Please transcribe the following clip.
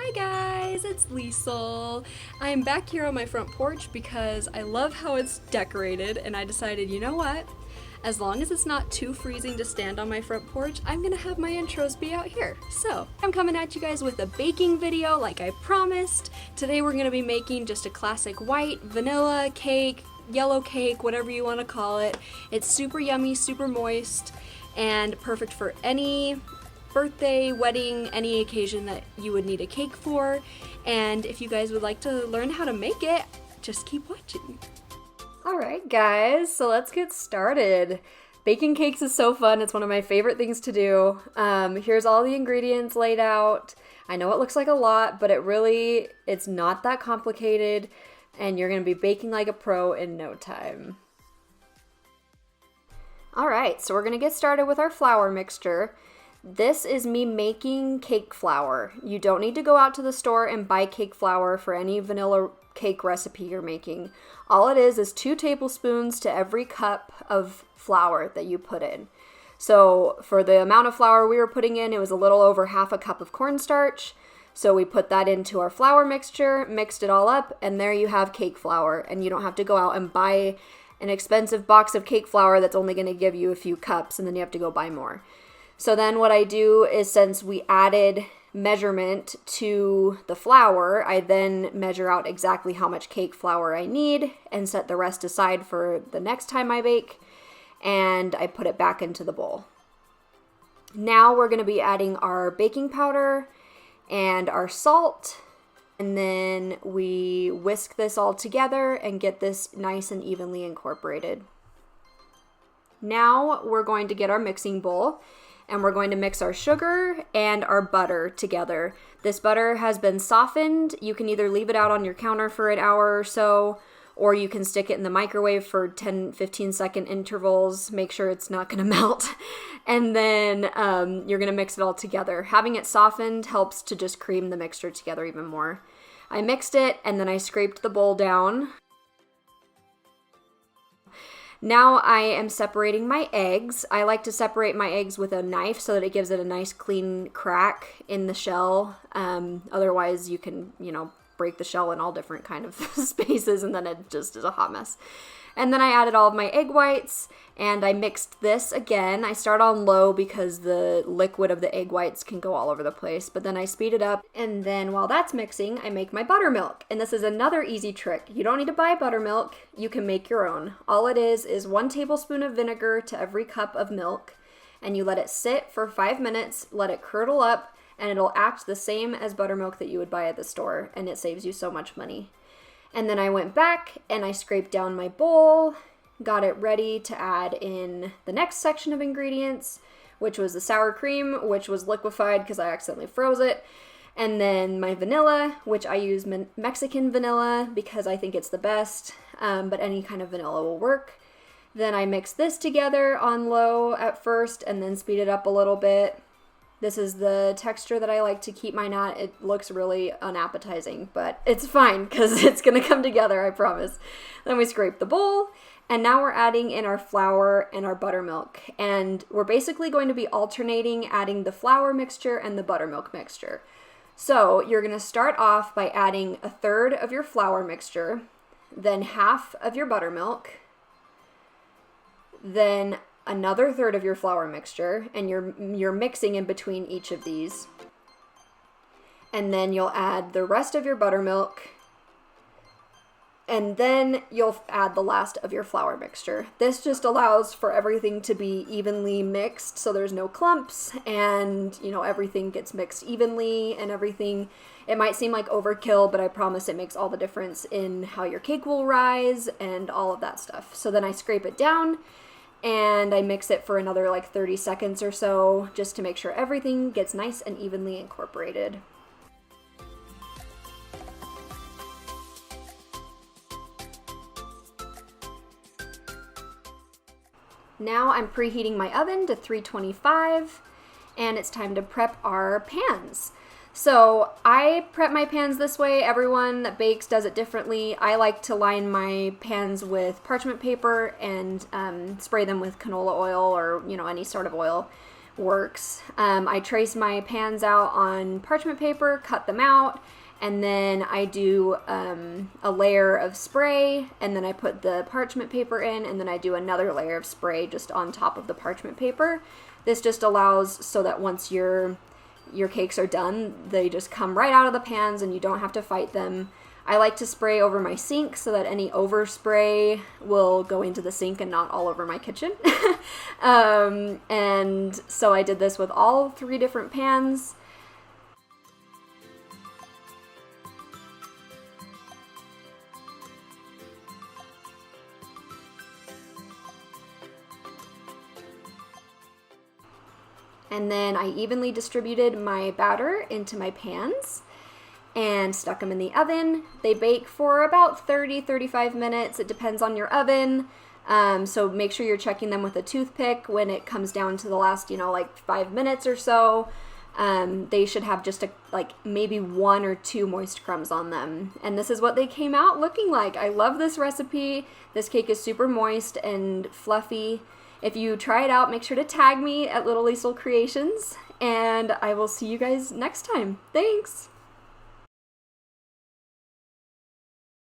Hi guys, it's Liesel. I'm back here on my front porch because I love how it's decorated and I decided, you know what? As long as it's not too freezing to stand on my front porch, I'm gonna have my intros be out here. So, I'm coming at you guys with a baking video like I promised. Today we're gonna be making just a classic white vanilla cake, yellow cake, whatever you wanna call it. It's super yummy, super moist, and perfect for any birthday, wedding, any occasion that you would need a cake for. And if you guys would like to learn how to make it, just keep watching. Alright guys, so let's get started. Baking cakes is so fun. It's one of my favorite things to do. Here's all the ingredients laid out. I know it looks like a lot, but it's not that complicated, and you're going to be baking like a pro in no time. Alright, so we're going to get started with our flour mixture. This is me making cake flour. You don't need to go out to the store and buy cake flour for any vanilla cake recipe you're making. All it is 2 tablespoons to every cup of flour that you put in. So for the amount of flour we were putting in, it was a little over half a cup of cornstarch. So we put that into our flour mixture, mixed it all up, and there you have cake flour. And you don't have to go out and buy an expensive box of cake flour that's only going to give you a few cups, and then you have to go buy more. So then what I do is, since we added measurement to the flour, I then measure out exactly how much cake flour I need and set the rest aside for the next time I bake, and I put it back into the bowl. Now we're going to be adding our baking powder and our salt, and then we whisk this all together and get this nice and evenly incorporated. Now we're going to get our mixing bowl, and we're going to mix our sugar and our butter together. This butter has been softened. You can either leave it out on your counter for an hour or so, or you can stick it in the microwave for 10-15 second intervals. Make sure it's not going to melt. And then you're going to mix it all together. Having it softened helps to just cream the mixture together even more. I mixed it, and then I scraped the bowl down. Now I am separating my eggs. I like to separate my eggs with a knife so that it gives it a nice clean crack in the shell. Otherwise you can, break the shell in all different kind of spaces, and then it just is a hot mess. And then I added all of my egg whites, and I mixed this again. I start on low because the liquid of the egg whites can go all over the place, but then I speed it up, and then while that's mixing, I make my buttermilk. And this is another easy trick. You don't need to buy buttermilk. You can make your own. All it is 1 tablespoon of vinegar to every cup of milk, and you let it sit for 5 minutes, let it curdle up, and it'll act the same as buttermilk that you would buy at the store, and it saves you so much money. And then I went back and I scraped down my bowl, got it ready to add in the next section of ingredients, which was the sour cream, which was liquefied because I accidentally froze it. And then my vanilla, which I use Mexican vanilla because I think it's the best, but any kind of vanilla will work. Then I mixed this together on low at first and then speed it up a little bit. This is the texture that I like to keep mine at. It looks really unappetizing, but it's fine because it's going to come together, I promise. Then we scrape the bowl, and now we're adding in our flour and our buttermilk. And we're basically going to be alternating adding the flour mixture and the buttermilk mixture. So you're going to start off by adding 1/3 of your flour mixture, then half of your buttermilk, then another 1/3 of your flour mixture, and you're mixing in between each of these. And then you'll add the rest of your buttermilk, and then you'll add the last of your flour mixture. This just allows for everything to be evenly mixed so there's no clumps, and everything gets mixed evenly and everything. It might seem like overkill, but I promise it makes all the difference in how your cake will rise and all of that stuff. So then I scrape it down, and I mix it for another 30 seconds or so just to make sure everything gets nice and evenly incorporated. Now I'm preheating my oven to 325, and it's time to prep our pans. So I prep my pans this way. Everyone that bakes does it differently. I like to line my pans with parchment paper and spray them with canola oil or any sort of oil. works. I trace my pans out on parchment paper, cut them out, and then I do a layer of spray, and then I put the parchment paper in, and then I do another layer of spray just on top of the parchment paper. This just allows so that once your cakes are done, they just come right out of the pans and you don't have to fight them. I like to spray over my sink so that any overspray will go into the sink and not all over my kitchen. And so I did this with all 3 different pans. And then I evenly distributed my batter into my pans and stuck them in the oven. They bake for about 30-35 minutes. It depends on your oven. So make sure you're checking them with a toothpick when it comes down to the last, like 5 minutes or so. They should have just like maybe 1 or 2 moist crumbs on them. And this is what they came out looking like. I love this recipe. This cake is super moist and fluffy. If you try it out, make sure to tag me at Little Liesl Creations, and I will see you guys next time. Thanks!